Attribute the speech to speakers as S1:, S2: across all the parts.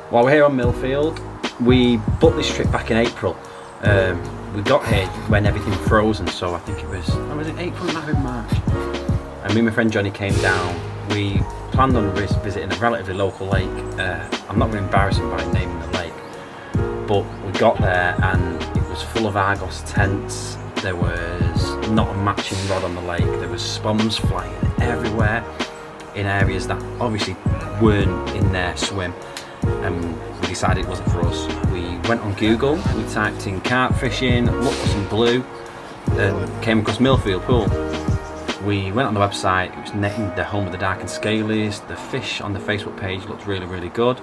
S1: While we're here on Millfield, we booked this trip back in April. We got here when everything was frozen, so I think it was April, it might have been March. And me and my friend Johnny came down. We planned on visiting a relatively local lake. I'm not going to embarrass him by naming the lake, but we got there and it was full of Argos tents. There was not a matching rod on the lake. There was spums flying everywhere in areas that obviously weren't in their swim. And we decided it wasn't for us. We went on Google, we typed in carp fishing, looked for some blue, and came across Millfield Pool. We went on the website, it was named the home of the dark and scalies. The fish on the Facebook page looked really, really good.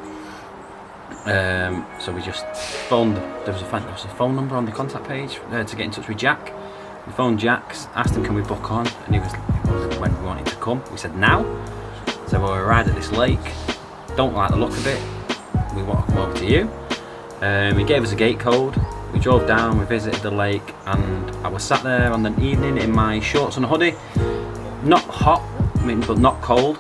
S1: So we just phoned, there was a phone number on the contact page to get in touch with Jack. We phoned Jack, asked him can we book on, and he was when we wanted to come. We said now. So we arrived at this lake, don't like the look of it, we want to come over to you. He gave us a gate code, we drove down, we visited the lake, and I was sat there on the evening in my shorts and a hoodie. Not hot, but not cold.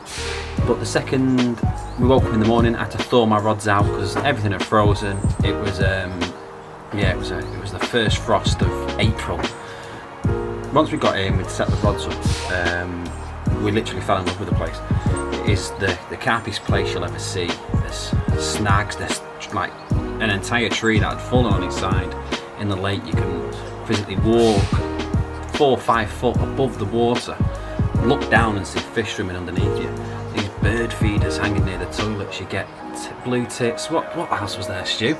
S1: But the second we woke up in the morning, I had to thaw my rods out because everything had frozen. It was it was the first frost of April. Once we got in, we'd set the rods up. We literally fell in love with the place. It is the carpiest place you'll ever see. There's snags, there's like an entire tree that had fallen on its side in the lake. You can physically walk 4 or 5 foot above the water, look down and see fish swimming underneath you. These bird feeders hanging near the toilets, you get blue tits. What else was there, Stu?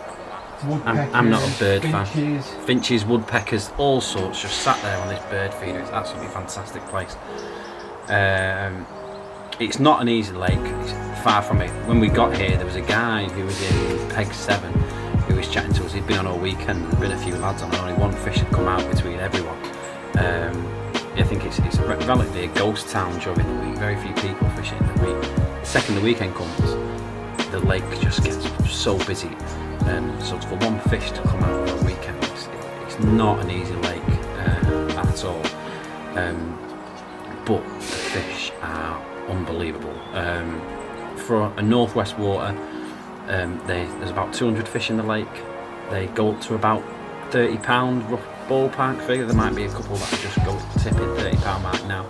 S1: I'm not a bird fan. Finches, woodpeckers, all sorts, just sat there on this bird feeder. It's absolutely fantastic place. It's not an easy lake, it's far from it. When we got here, there was a guy who was in Peg 7 who was chatting to us. He'd been on all weekend, there'd been a few lads on, and only one fish had come out between everyone. I think it's relatively a ghost town during the week, very few people fishing in the week. The second the weekend comes, the lake just gets so busy. So for one fish to come out on a weekend, it's not an easy lake at all. But the fish are unbelievable. For a northwest water, there's about 200 fish in the lake. They go up to about £30 rough ballpark figure. There might be a couple that just go tipping £30 mark now.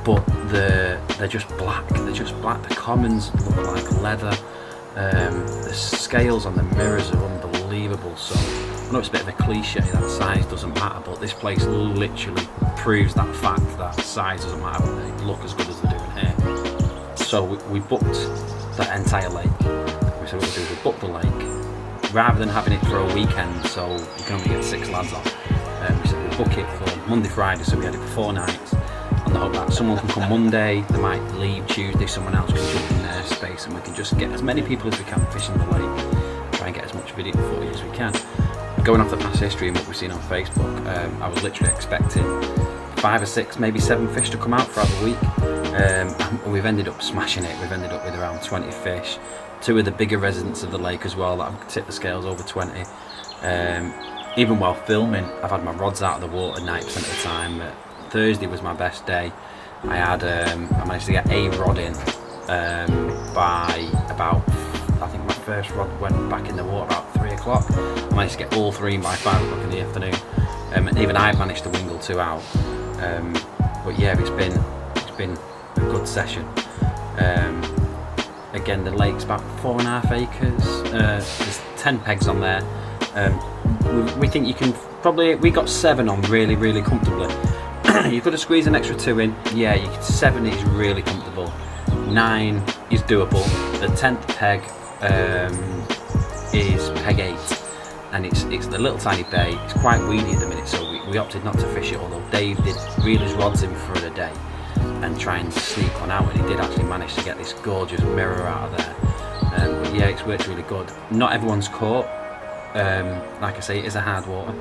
S1: But they're just black. They're just black. The commons look like leather. The scales on the mirrors are unbelievable. So I know it's a bit of a cliche that size doesn't matter, but this place literally proves that fact that size doesn't matter when they look as good as they're doing here. So we booked that entire lake. We said what we'll do is we booked the lake rather than having it for a weekend, so you can only get 6 lads on. We said we'll book it for Monday, Friday, so we had it for 4 nights. On the hope that someone can come Monday, they might leave Tuesday, someone else can jump in their space, and we can just get as many people as we can fishing the lake, try and get as much video footage as we can. Going off the past history and what we've seen on Facebook, I was literally expecting 5 or 6, maybe 7 fish to come out throughout the week, and we've ended up smashing it. We've ended up with around 20 fish, 2 of the bigger residents of the lake as well that have tipped the scales over 20. Even while filming, I've had my rods out of the water 90% of the time. Thursday was my best day. I managed to get a rod in by about, I think my first rod went back in the water about 3 o'clock. I managed to get all 3 by 5 o'clock in the afternoon, and even I've managed to wingle 2 out. But yeah, it's been a good session. Again, the lake's about 4.5 acres. There's 10 pegs on there. We think you can probably, we got 7 on really, really comfortably. You could have squeezed an extra 2 in. Yeah, 7 is really comfortable. 9 is doable. The 10th peg is peg 8, and it's the little tiny bay. It's quite weedy at the minute, so we opted not to fish it, although Dave did reel his rods in for the day and try and sneak one out, and he did actually manage to get this gorgeous mirror out of there. But yeah, it's worked really good. Not everyone's caught. Like I say, it is a hard water,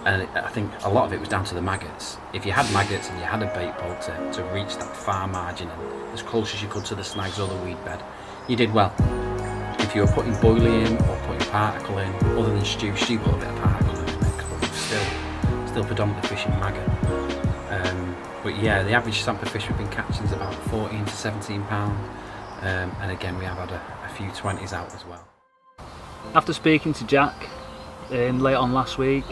S1: and I think a lot of it was down to the maggots. If you had maggots and you had a bait pole to reach that far margin and as close as you could to the snags or the weed bed, you did well. If you were putting boilie in or putting particle in, other than Stu put a bit of particle in the mix, but still predominantly fishing maggot. But yeah, the average sample of fish we've been catching is about 14 to 17 pound, and again we have had a few 20s out as well.
S2: After speaking to Jack late on last week,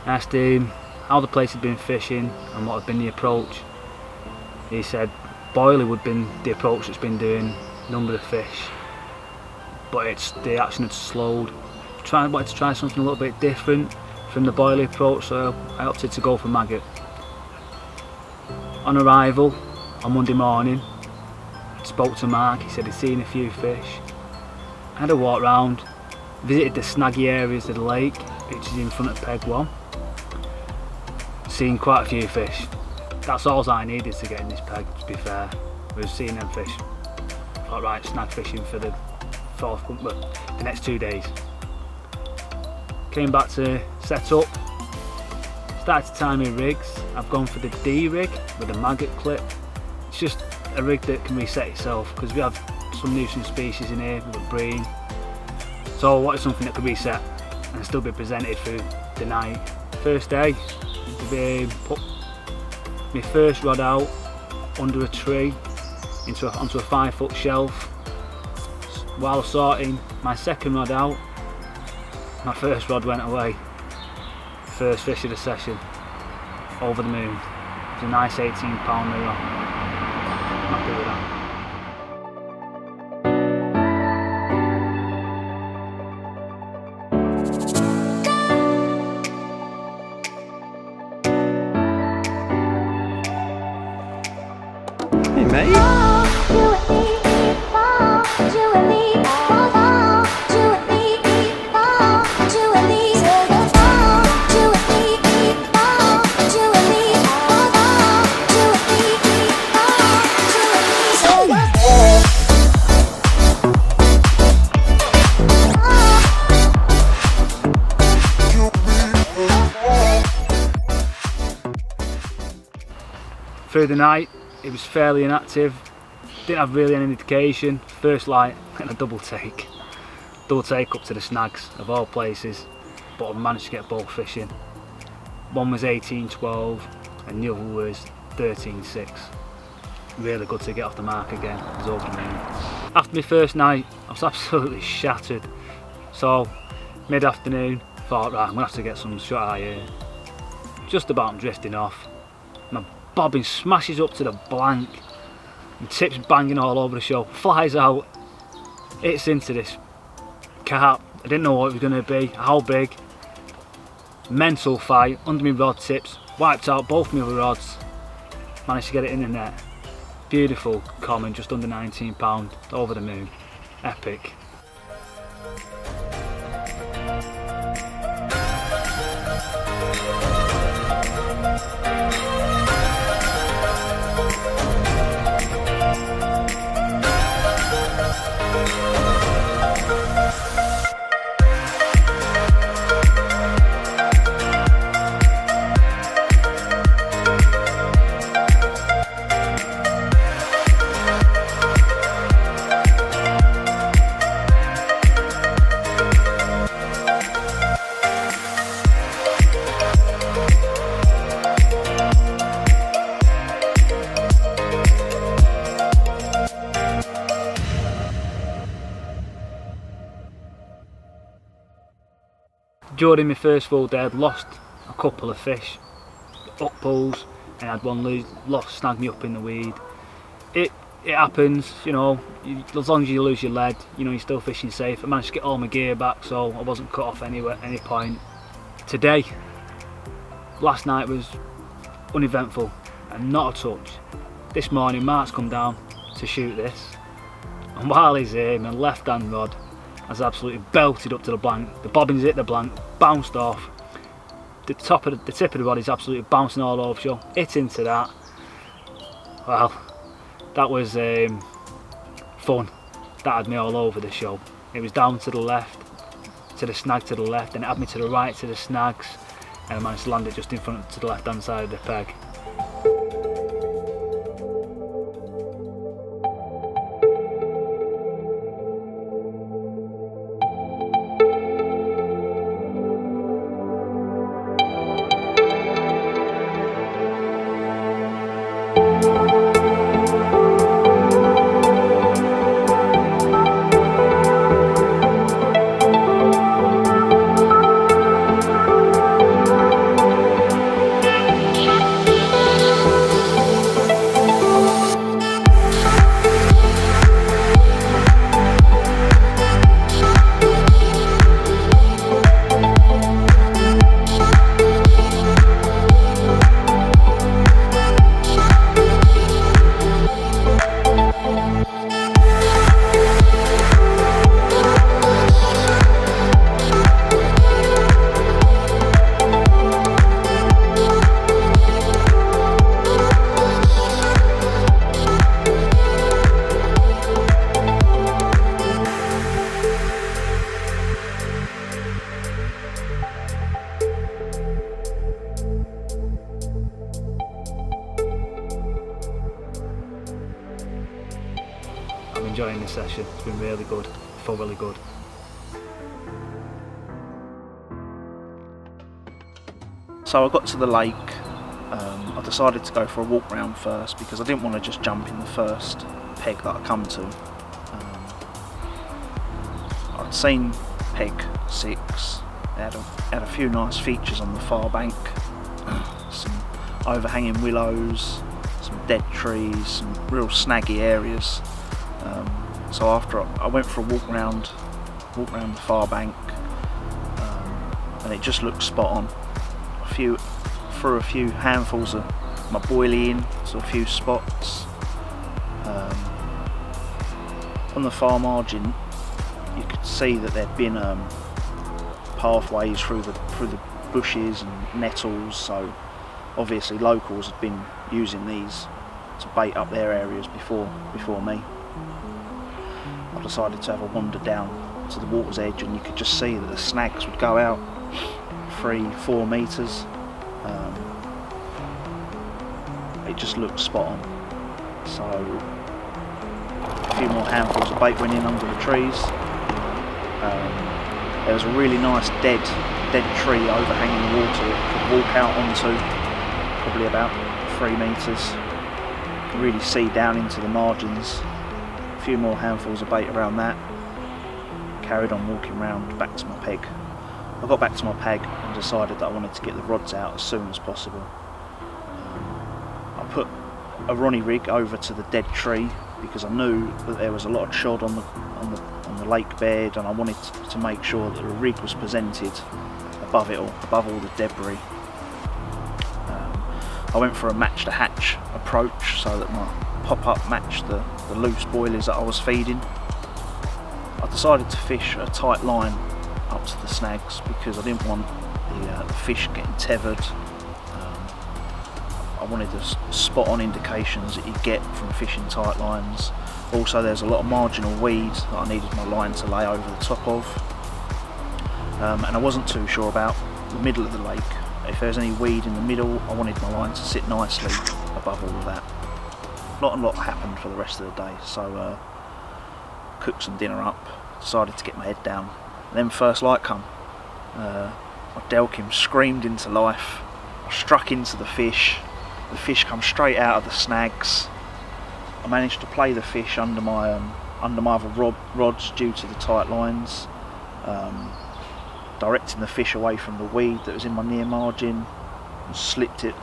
S2: I asked him how the place had been fishing and what had been the approach. He said boiler would have been the approach that's been doing number of fish, but the action had slowed. Wanted to try something a little bit different from the boiler approach, so I opted to go for maggot. On arrival on Monday morning, I spoke to Mark. He said he'd seen a few fish. I had a walk round, visited the snaggy areas of the lake, which is in front of Peg 1. Seen quite a few fish. That's all I needed to get in this peg, to be fair. Was seeing them fish. Thought, right, snag fishing for the next 2 days. Came back to set up. Started to tie my rigs. I've gone for the D rig with a maggot clip. It's just a rig that can reset itself, because we have some nuisance species in here with a bream. So I wanted something that could reset and still be presented through the night. First day, put my first rod out under a tree onto a 5-foot shelf. While sorting my second rod out, my first rod went away. First fish of the session, over the moon. It was a nice 18-pound mirror. Happy with that.
S1: Hey mate.
S2: Through the night, it was fairly inactive. Didn't have really any indication. First light and a double take. Double take up to the snags of all places, but I managed to get both fishing. One was 18-12 and the other was 13-6. Really good to get off the mark again. It was over the moon. After my first night, I was absolutely shattered. So mid-afternoon, thought, right, I'm gonna have to get some shut eye here. Just about drifting off. My bobbin smashes up to the blank. And tips banging all over the show. Flies out. Hits into this carp. I didn't know what it was going to be, how big. Mental fight under my rod tips. Wiped out both my other rods. Managed to get it in the net. Beautiful common, just under 19 pound, over the moon. Epic. During my first full day, I'd lost a couple of fish, up pulls, and I had one snag me up in the weed. It happens, you know. As long as you lose your lead, you know, you're still fishing safe. I managed to get all my gear back, so I wasn't cut off anywhere at any point. Today, last night was uneventful and not a touch. This morning, Mark's come down to shoot this, and while he's here, my left-hand rod has absolutely belted up to the blank. The bobbins hit the blank, bounced off. The tip of the rod is absolutely bouncing all over, so hit into that. Well, that was fun. That had me all over the show. It was down to the left, to the snag to the left, and it had me to the right to the snags, and I managed to land it just in front to the left hand side of the peg. enjoying this session. It's been really good, thoroughly good.
S3: So I got to the lake. I decided to go for a walk round first because I didn't want to just jump in the first peg that I come to. I'd seen peg 6. It had a few nice features on the far bank, some overhanging willows, some dead trees, some real snaggy areas. So after I went for a walk round the far bank, and it just looked spot on. Threw a few handfuls of my boilie in to a few spots. On the far margin, you could see that there'd been pathways through the bushes and nettles, so obviously locals had been using these to bait up their areas before me. I decided to have a wander down to the water's edge, and you could just see that the snags would go out 3-4 metres. It just looked spot on. So a few more handfuls of bait went in under the trees. There was a really nice dead tree overhanging the water that you could walk out onto, probably about 3 metres. You could really see down into the margins. A few more handfuls of bait around that. Carried on walking round back to my peg. I got back to my peg and decided that I wanted to get the rods out as soon as possible. I put a Ronnie rig over to the dead tree because I knew that there was a lot of chod on the lake bed, and I wanted to make sure that the rig was presented above it all, above all the debris. I went for a match the hatch approach so that my pop-up matched the loose boilies that I was feeding. I decided to fish a tight line up to the snags because I didn't want the fish getting tethered. I wanted the spot-on indications that you get from fishing tight lines. Also, there's a lot of marginal weed that I needed my line to lay over the top of, and I wasn't too sure about the middle of the lake. If there's any weed in the middle, I wanted my line to sit nicely above all of that. Not a lot happened for the rest of the day, so cooked some dinner up, decided to get my head down. And then first light come. My Delkim screamed into life. I struck into the fish come straight out of the snags. I managed to play the fish under my other rods due to the tight lines, directing the fish away from the weed that was in my near margin, and slipped it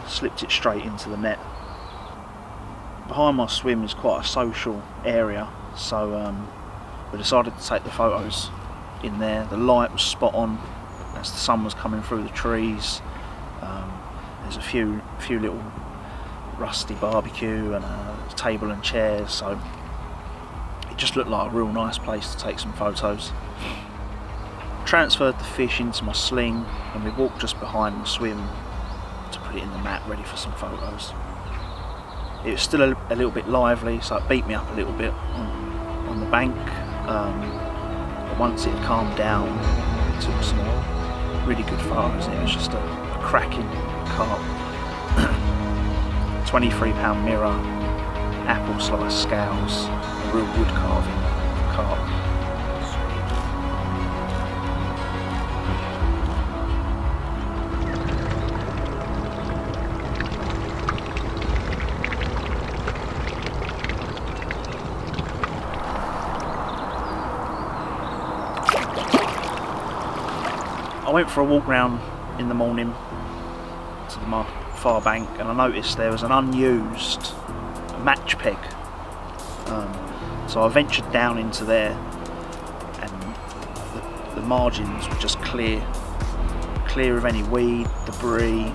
S3: straight into the net. Behind my swim is quite a social area, so we decided to take the photos in there. The light was spot on as the sun was coming through the trees. There's a few little rusty barbecue and a table and chairs, so it just looked like a real nice place to take some photos. Transferred the fish into my sling, and we walked just behind the swim to put it in the mat ready for some photos. It was still a little bit lively, so it beat me up a little bit on the bank, but once it had calmed down, it took some really good photos, and it was just a cracking carp. 23-pound mirror, apple slice scales, a real wood carving carp. I went for a walk round in the morning to the far bank, and I noticed there was an unused match peg. So I ventured down into there, and the margins were just clear of any weed, debris.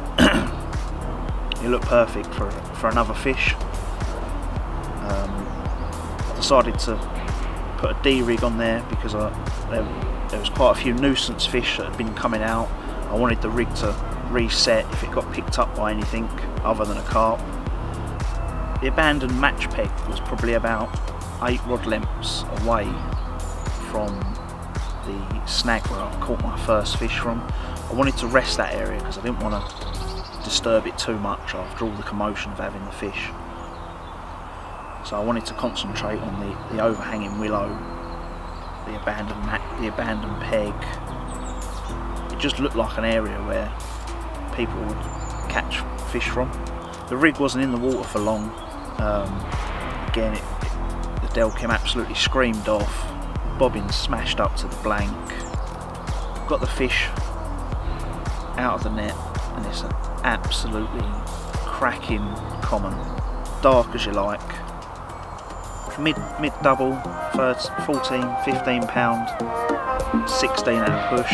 S3: It looked perfect for another fish. I decided to put a D-rig on there because there was quite a few nuisance fish that had been coming out. I wanted the rig to reset if it got picked up by anything other than a carp. The abandoned match peg was probably about 8 rod lengths away from the snag where I caught my first fish from. I wanted to rest that area because I didn't want to disturb it too much after all the commotion of having the fish. So I wanted to concentrate on the overhanging willow, the abandoned peg. It just looked like an area where people would catch fish from. The rig wasn't in the water for long. Again, the Delkim absolutely screamed off. Bobbin smashed up to the blank. Got the fish out of the net, and it's an absolutely cracking common, dark as you like. Mid double, 14, 15 pound, 16 hour push.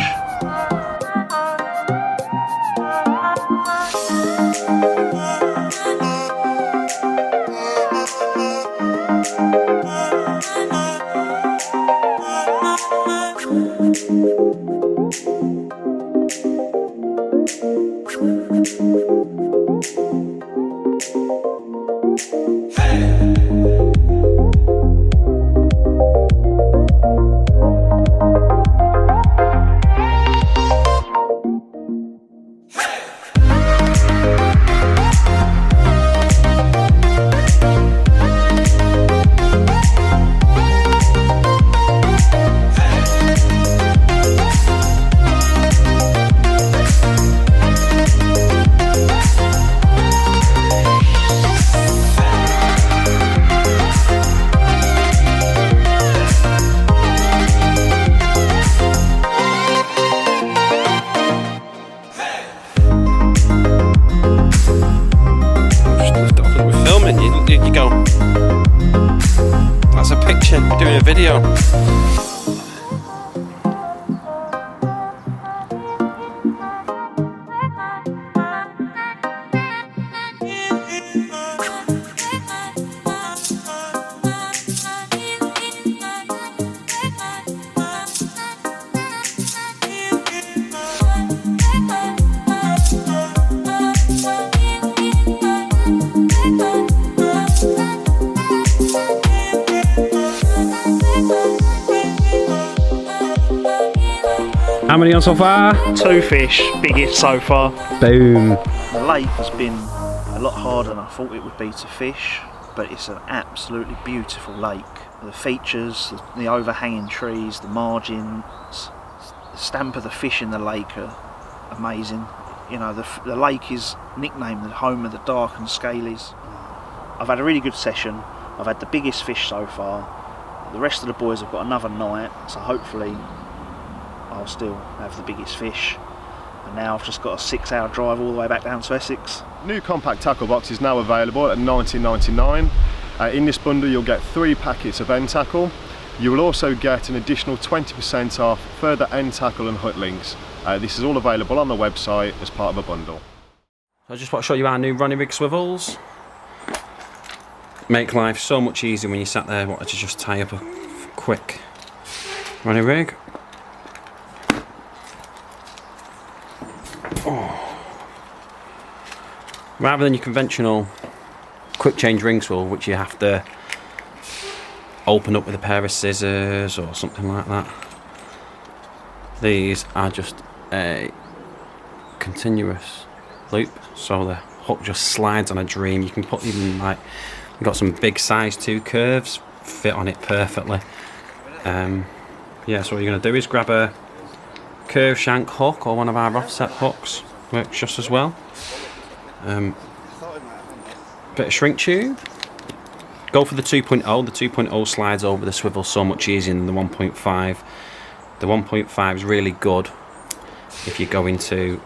S1: You go, that's a picture, we're doing a video. How many on so far?
S3: 2 fish, biggest so far.
S1: Boom.
S3: The lake has been a lot harder than I thought it would be to fish, but it's an absolutely beautiful lake. The features, the overhanging trees, the margins, the stamp of the fish in the lake are amazing. You know, the lake is nicknamed the home of the dark and scalies. I've had a really good session. I've had the biggest fish so far. The rest of the boys have got another night, so hopefully I'll still have the biggest fish. And now I've just got a 6-hour drive all the way back down to Essex.
S4: New compact tackle box is now available at $19.99. In this bundle you'll get 3 packets of end tackle. You will also get an additional 20% off further end tackle and hook links. This is all available on the website as part of a bundle.
S1: I just want to show you our new Ronnie rig swivels. Make life so much easier when you sat there wanting to just tie up a quick Ronnie rig. Oh. Rather than your conventional quick change ring swivel, which you have to open up with a pair of scissors or something like that, these are just a continuous loop, so the hook just slides on a dream. You can put even like, we've got some big size 2 curves fit on it perfectly. Yeah, so what you're going to do is grab a curve shank hook or one of our offset hooks, works just as well. Bit of shrink tube. Go for the 2.0. The 2.0 slides over the swivel so much easier than the 1.5. The 1.5 is really good if you're going to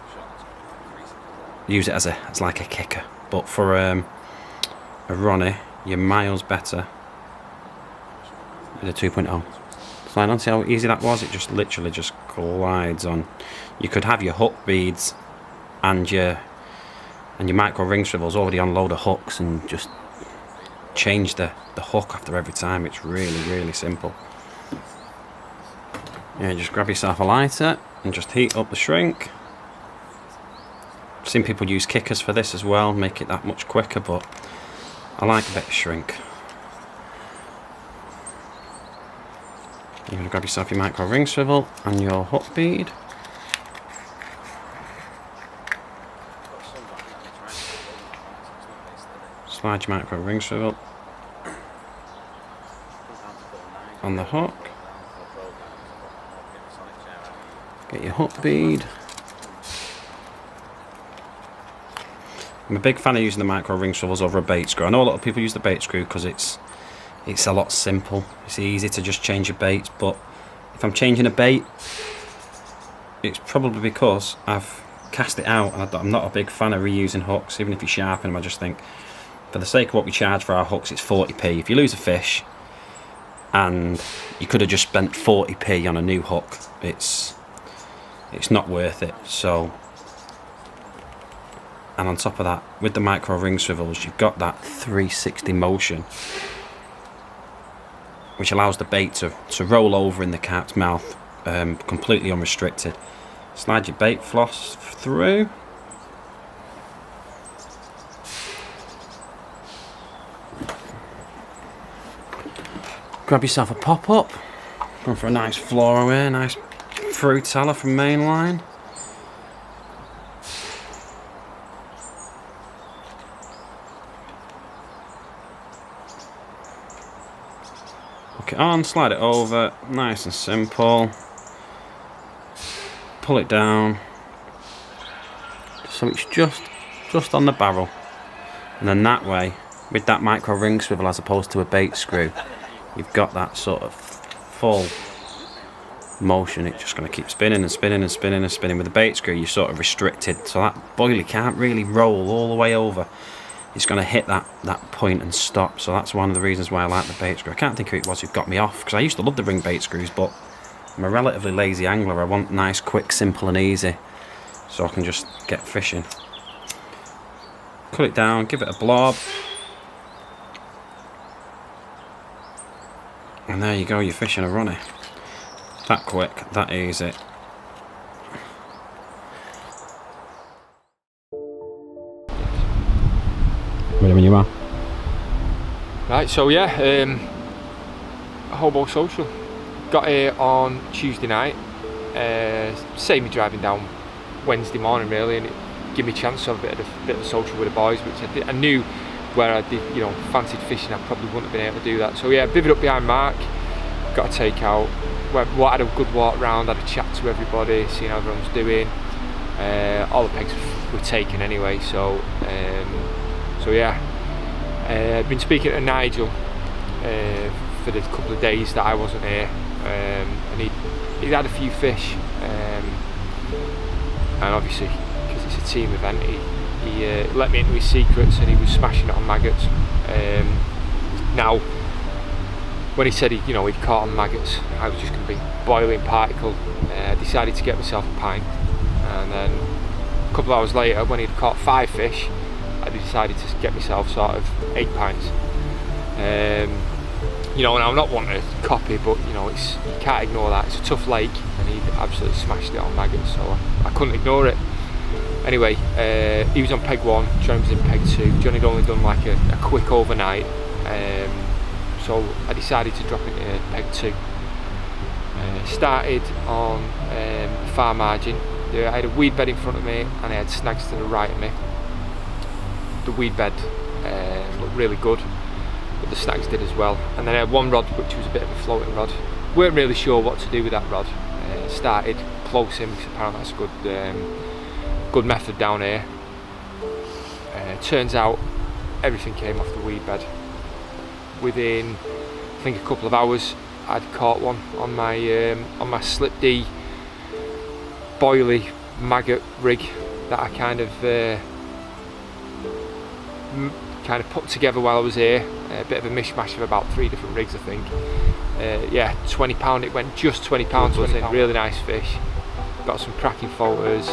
S1: use it as like a kicker, but for a Ronnie, you're miles better with the 2.0. Slide on, see how easy that was? It just literally just glides on. You could have your hook beads and your micro ring swivels already on a load of hooks and just change the hook after every time. It's really simple. Yeah, just grab yourself a lighter and just heat up the shrink. I've seen people use kickers for this as well, make it that much quicker, but I like a bit of shrink. You're going to grab yourself your micro ring swivel and your hook bead. Slide your micro ring swivel on the hook. Get your hook bead. I'm a big fan of using the micro ring swivels over a bait screw. I know a lot of people use the bait screw because it's a lot simple. It's easy to just change your baits, but if I'm changing a bait, it's probably because I've cast it out and I'm not a big fan of reusing hooks. Even if you sharpen them, I just think for the sake of what we charge for our hooks, it's 40p. If you lose a fish and you could have just spent 40p on a new hook, it's not worth it. So, and on top of that, with the micro ring swivels, you've got that 360 motion, which allows the bait to roll over in the carp's mouth completely unrestricted. Slide your bait floss through. Grab yourself a pop-up. Going for a nice fluoro here, nice frutella from Mainline. Hook it on, slide it over, nice and simple. Pull it down so it's just on the barrel, and then that way, with that micro ring swivel as opposed to a bait screw, you've got that sort of full motion. It's just going to keep spinning and spinning and spinning and spinning. With the bait screw, you're sort of restricted, so that boilie can't really roll all the way over. It's going to hit that point and stop. So that's one of the reasons why I like the bait screw. I can't think who it was who got me off, because I used to love the ring bait screws, but I'm a relatively lazy angler. I want nice, quick, simple and easy, so I can just get fishing. Cut it down, give it a blob, and there you go, you're fishing a runny. That quick, that easy. Ready when you are.
S5: Right, so yeah, Hobo Social. Got here on Tuesday night. Saved me driving down Wednesday morning really, and it gave me a chance to have a bit of social with the boys, which I knew where I did, fancied fishing, I probably wouldn't have been able to do that. So yeah, bivvied up behind Mark, got a takeout, had a good walk round, had a chat to everybody, seeing how everyone's doing. All the pegs were taken anyway, so yeah. Been speaking to Nigel for the couple of days that I wasn't here, and he'd had a few fish, and obviously because it's a team event, he let me into his secrets, and he was smashing it on maggots. Now, when he said he'd caught on maggots, I was just going to be boiling particle. I decided to get myself a pint, and then a couple of hours later, when he'd caught 5 fish, I decided to get myself sort of 8 pints. And I'm not wanting to copy, but you can't ignore that. It's a tough lake, and he absolutely smashed it on maggots, so I couldn't ignore it. Anyway, he was on peg 1, Johnny was in peg 2. Johnny had only done like a quick overnight, so I decided to drop into peg 2. Started on far margin. I had a weed bed in front of me, and I had snags to the right of me. The weed bed looked really good, but the snags did as well. And then I had one rod which was a bit of a floating rod. Weren't really sure what to do with that rod. Started close in, because apparently that's a good method down here. Turns out everything came off the weed bed. Within I think a couple of hours, I'd caught one on my slip D boilie maggot rig that I kind of put together while I was here. A bit of a mishmash of about 3 different rigs, I think. Yeah, £20. It went just £20 was in. Really nice fish. Got some cracking photos.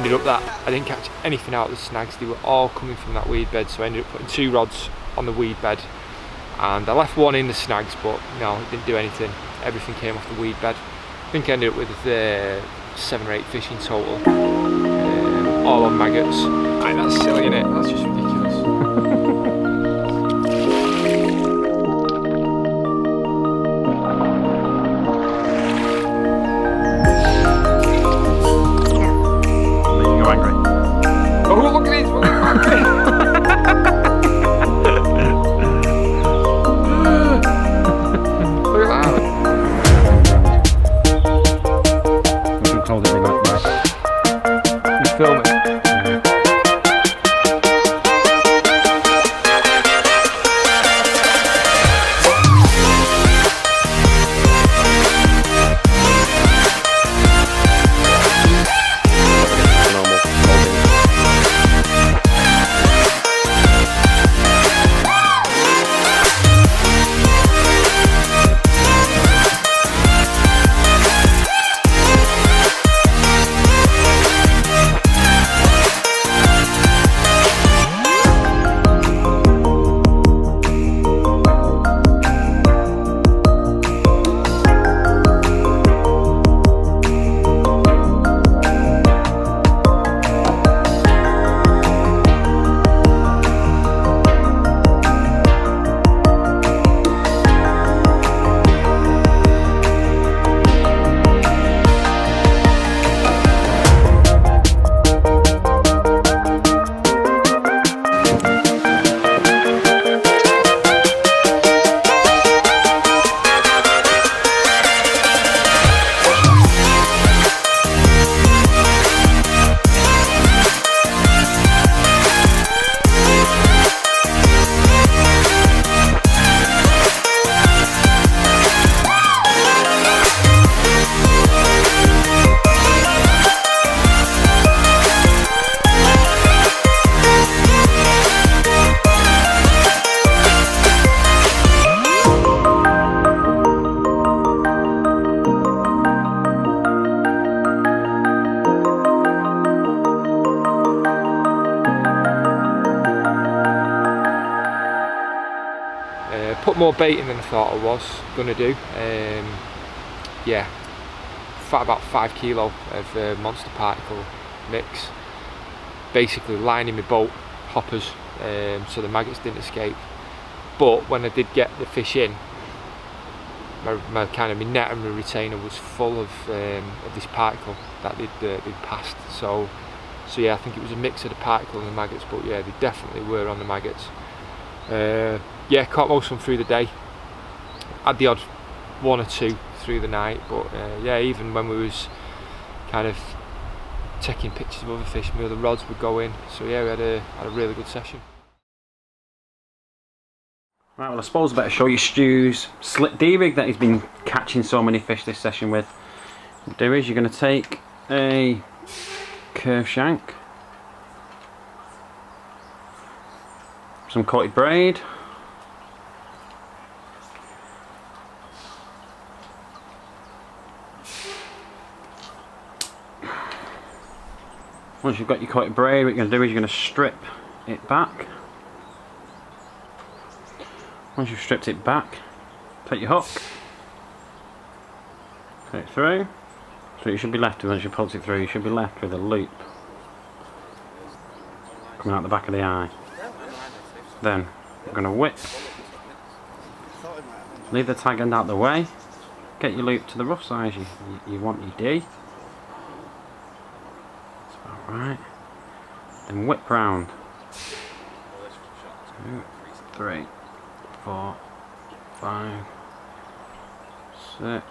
S5: ended up that I didn't catch anything out of the snags. They were all coming from that weed bed, so I ended up putting 2 rods on the weed bed, and I left 1 in the snags, but no, it didn't do anything. Everything came off the weed bed. I think I ended up with 7 or 8 fish in total, all on maggots. Aye, that's silly, isn't it? That's just ridiculous.
S1: Make you go angry.
S5: Oh, look at this! Look at that!
S1: We should call it like that.
S5: You film it. Put more bait in than I thought I was going to do. Yeah, about 5 kilo of monster particle mix. Basically lining my boat hoppers so the maggots didn't escape. But when I did get the fish in, my kind of my net and my retainer was full of this particle that they'd passed. So yeah, I think it was a mix of the particle and the maggots, but yeah, they definitely were on the maggots. Yeah, caught most of them through the day. Had the odd 1 or 2 through the night, but yeah, even when we was kind of taking pictures of other fish, my other rods would go in. So yeah, we had a really good session.
S1: Right, well I suppose I better show you Stu's slip D-rig that he's been catching so many fish this session with. What you do is you're going to take a curve shank, some coated braid, once you've got your coated braid, what you're going to do is you're going to strip it back. Once you've stripped it back, take your hook, put it through. So you should be left with, once you pull it through, you should be left with a loop coming out the back of the eye. Then you're going to whip, leave the tag end out the way, get your loop to the rough size you want your D. That's about right. Then whip round. 2, 3, 4, 5, 6,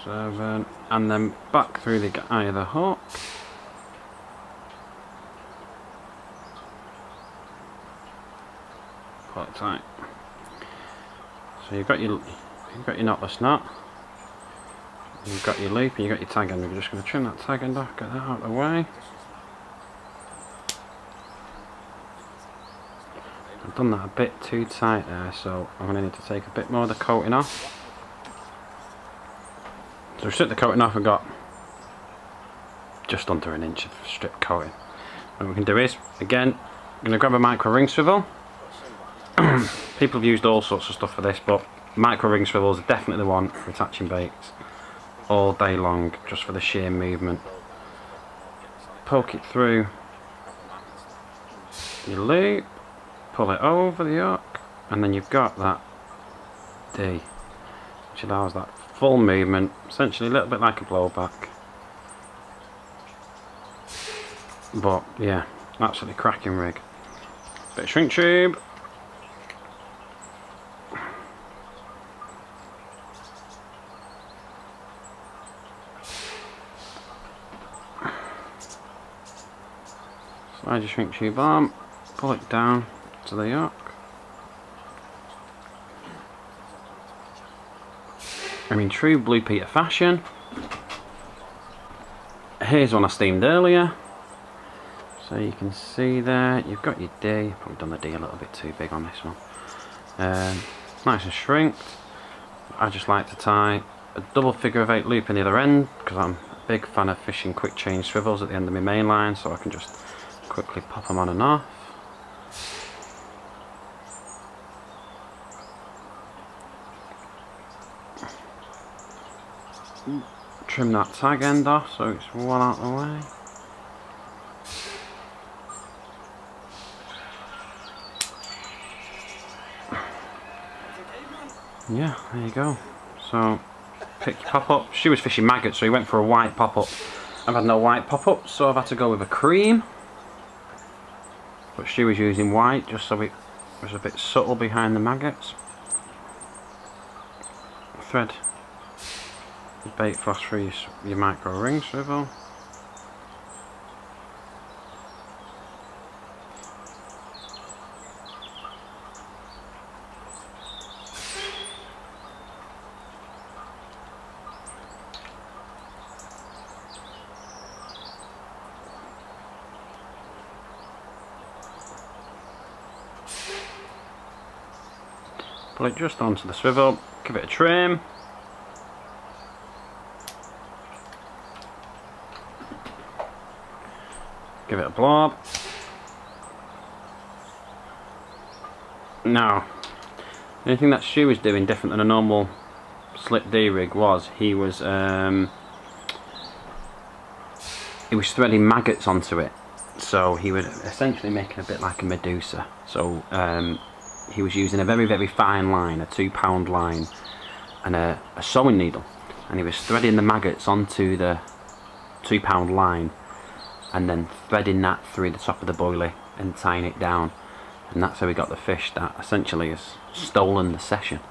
S1: 7, and then back through the eye of the hook. Quite tight. So you've got your knotless knot, you've got your loop, and you've got your tag end. We're just going to trim that tag end off, get that out of the way. I've done that a bit too tight there, so I'm going to need to take a bit more of the coating off. So we've stripped the coating off and got just under an inch of strip coating. What we can do is, again, I'm going to grab a micro ring swivel. People have used all sorts of stuff for this, but micro ring swivels are definitely the one for attaching baits all day long, just for the sheer movement. Poke it through your loop, pull it over the hook, and then you've got that D, which allows that full movement, essentially a little bit like a blowback. But yeah, absolutely cracking rig. Bit of shrink tube. Slide your shrink tube on, pull it down to the hook. I'm in true Blue Peter fashion. Here's one I steamed earlier. So you can see there, you've got your D. Probably done the D a little bit too big on this one. Nice and shrinked. I just like to tie a double figure of 8 loop in the other end, because I'm a big fan of fishing quick change swivels at the end of my main line, so I can just quickly pop them on and off. Trim that tag end off so it's well out of the way. Yeah, there you go. So, pick your pop-up. She was fishing maggots, so he went for a white pop-up. I've had no white pop-up, so I've had to go with a cream. But she was using white, just so it was a bit subtle behind the maggots. Thread the bait floss through your micro ring swivel. Pull it just onto the swivel, give it a trim. Give it a blob. Now, the only thing that Stu was doing different than a normal slip D rig was he was threading maggots onto it. So he was essentially making a bit like a Medusa. So he was using a very, very fine line, a 2-pound line, and a sewing needle, and he was threading the maggots onto the 2-pound line, and then threading that through the top of the boilie and tying it down, and that's how we got the fish that essentially has stolen the session.